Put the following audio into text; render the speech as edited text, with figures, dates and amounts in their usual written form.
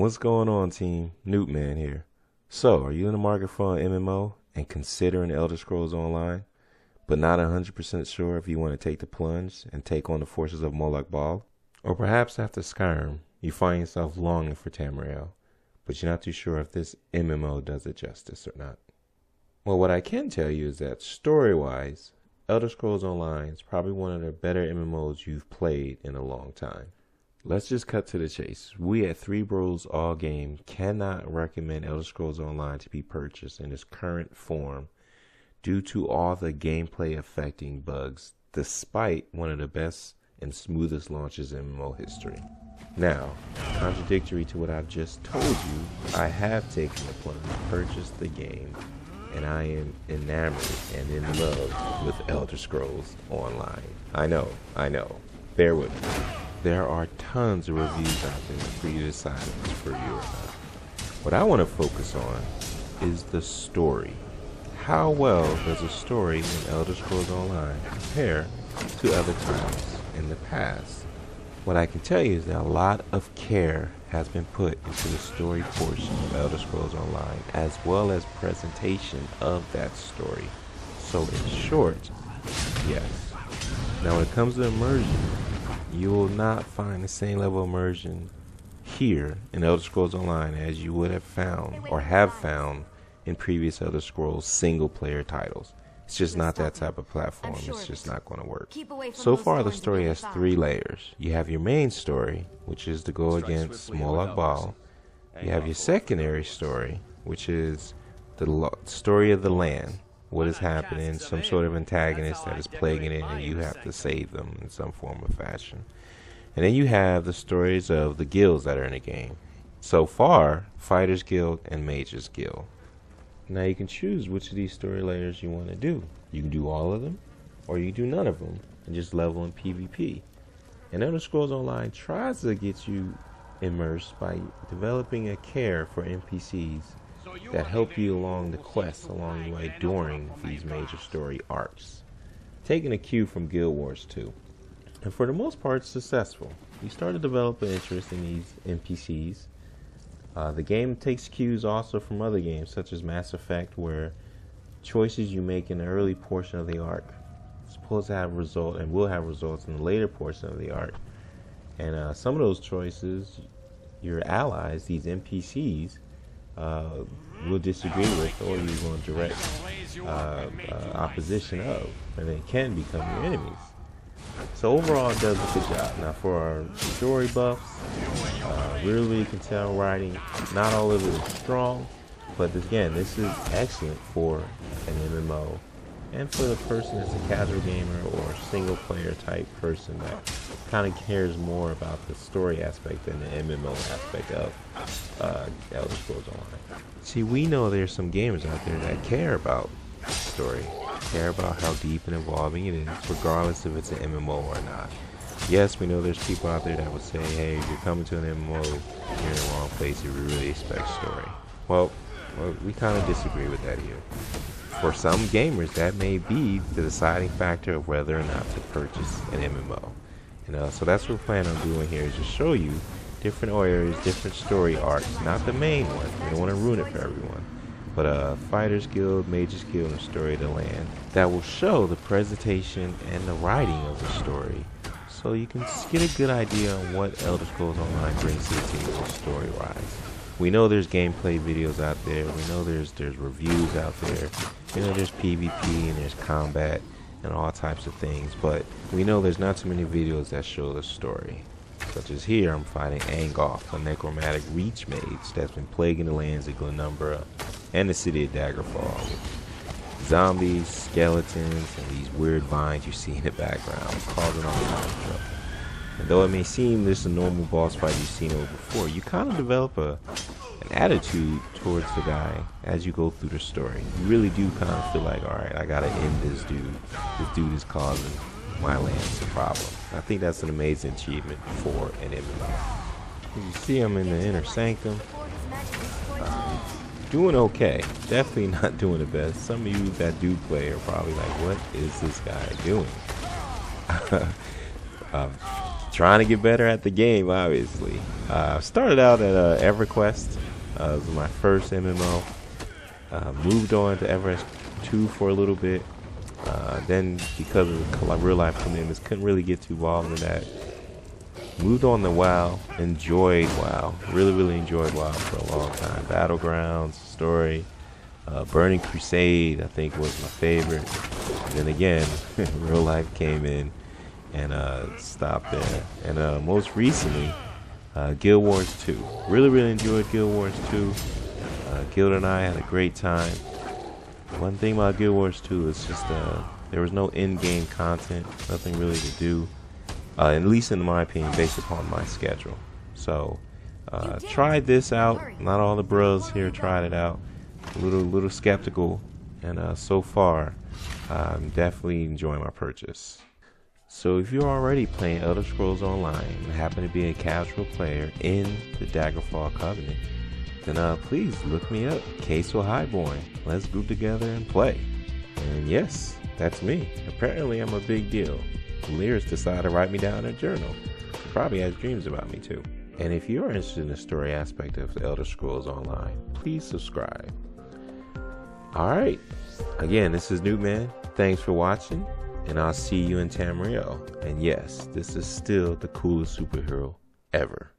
What's going on, team? Newtman here. So, are you in the market for an MMO and considering Elder Scrolls Online, but not 100% sure if you want to take the plunge and take on the forces of Molag Bal? Or perhaps after Skyrim, you find yourself longing for Tamriel, but you're not too sure if this MMO does it justice or not. Well, what I can tell you is that story-wise, Elder Scrolls Online is probably one of the better MMOs you've played in a long time. Let's just cut to the chase. We at Three Bros All Game cannot recommend Elder Scrolls Online to be purchased in its current form due to all the gameplay affecting bugs, despite one of the best and smoothest launches in MMO history. Now, contradictory to what I've just told you, I have taken the plunge, purchased the game, and I am enamored and in love with Elder Scrolls Online. I know. Bear with me. There are tons of reviews out there for you to decide if it's for you or not. What I want to focus on is the story. How well does a story in Elder Scrolls Online compare to other times in the past? What I can tell you is that a lot of care has been put into the story portion of Elder Scrolls Online, as well as presentation of that story. So in short, yes. Now when it comes to immersion, you will not find the same level of immersion here in Elder Scrolls Online as you would have found or have found in previous Elder Scrolls single player titles. It's just not that type of platform. It's just not going to work. So far the story has 3 layers. You have your main story, which is to go against Molag Bal. You have your secondary story, which is the story of the land. What is happening, some sort of antagonist that is plaguing it, and you have to save them in some form or fashion. And then you have the stories of the guilds that are in the game. So far, Fighters Guild and Mages Guild. Now you can choose which of these story layers you want to do. You can do all of them, or you can do none of them, and just level in PvP. And Elder Scrolls Online tries to get you immersed by developing a care for NPCs that help you along the quest along the way during these major story arcs. Taking a cue from Guild Wars 2. And for the most part successful. You start to develop an interest in these NPCs. The game takes cues also from other games such as Mass Effect, where choices you make in the early portion of the arc are supposed to have result and will have results in the later portion of the arc. And some of those choices, your allies, these NPCs, will disagree with, or you're going to direct opposition of, and they can become your enemies. So overall it does a good job. Now for our story buffs, really can tell writing, not all of it is strong, but again, this is excellent for an MMO and for the person that's a casual gamer or single player type person that kind of cares more about the story aspect than the MMO aspect of Elder Scrolls Online. See, we know there's some gamers out there that care about story, care about how deep and involving it is, regardless if it's an MMO or not. Yes, we know there's people out there that would say, hey, if you're coming to an MMO, you're in the wrong place if you really expect story. Well, we kind of disagree with that here. For some gamers, that may be the deciding factor of whether or not to purchase an MMO. So that's what we're planning on doing here, is just show you different areas, different story arcs, not the main one. We don't want to ruin it for everyone. But Fighters Guild, Mages Guild, and Story of the Land that will show the presentation and the writing of the story, so you can get a good idea on what Elder Scrolls Online brings to the table story-wise. We know there's gameplay videos out there. We know there's reviews out there. We know there's PvP and there's combat and all types of things. But we know there's not too many videos that show the story. Such as here, I'm fighting Angoth, a necromantic reach mage that's been plaguing the lands of Glenumbra and the city of Daggerfall. With zombies, skeletons, and these weird vines you see in the background, causing all kinds of trouble. And though it may seem this is a normal boss fight you've seen over before, you kind of develop an attitude towards the guy as you go through the story. You really do kind of feel like, alright, I gotta end this dude. This dude is causing my lands a problem. I think that's an amazing achievement for an MMO. You see I'm in the Inner Sanctum. Doing okay. Definitely not doing the best. Some of you that do play are probably like, what is this guy doing? trying to get better at the game, obviously. Started out at EverQuest. It was my first MMO. Moved on to Everest 2 for a little bit. Then, because of the real life commitments, couldn't really get too involved in that. Moved on to WoW. Enjoyed WoW. Really enjoyed WoW for a long time. Battlegrounds, story. Burning Crusade, I think, was my favorite. And then again, real life came in and stopped there. And most recently, Guild Wars 2. Really enjoyed Guild Wars 2. Guild and I had a great time. One thing about Guild Wars 2 is just there was no in-game content, nothing really to do, at least in my opinion, based upon my schedule. So tried this out. Not all the bros here tried it out. A little skeptical, and so far I'm definitely enjoying my purchase. So if you're already playing Elder Scrolls Online and happen to be a casual player in the Daggerfall Covenant, then please look me up, Casewell Highborn. Let's group together and play. And yes, that's me. Apparently I'm a big deal. Lyris decided to write me down in a journal. He probably has dreams about me too. And if you're interested in the story aspect of the Elder Scrolls Online, please subscribe. Alright, again, this is Newtman. Thanks for watching, and I'll see you in Tamriel. And yes, this is still the coolest superhero ever.